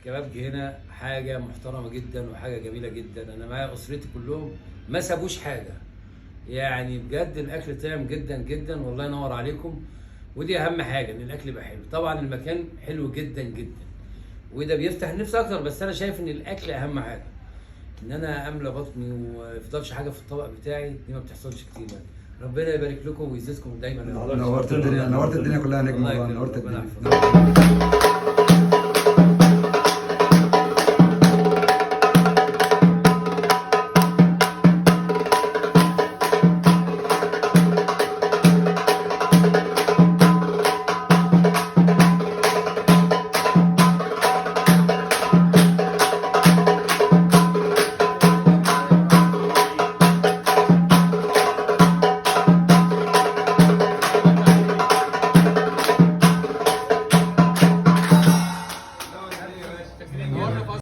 الكبابجي هنا حاجه محترمه جدا وحاجه جميله جدا. انا معايا اسرتي كلهم ما سابوش حاجه، يعني بجد الاكل طعم جدا جدا، والله ينور عليكم. ودي اهم حاجه، ان الاكل يبقى حلو. طبعا المكان حلو جدا جدا وده بيفتح النفس اكتر، بس انا شايف ان الاكل اهم حاجه. ان انا املى بطني وما يفضلش حاجه في الطبق بتاعي، دي ما بتحصلش كتير يعني. ربنا يبارك لكم ويزيدكم دايما. نورت الدنيا، نورت الدنيا كلها يا نجم، الله والله يكرمك، نورت ربنا الدنيا. يحفظك.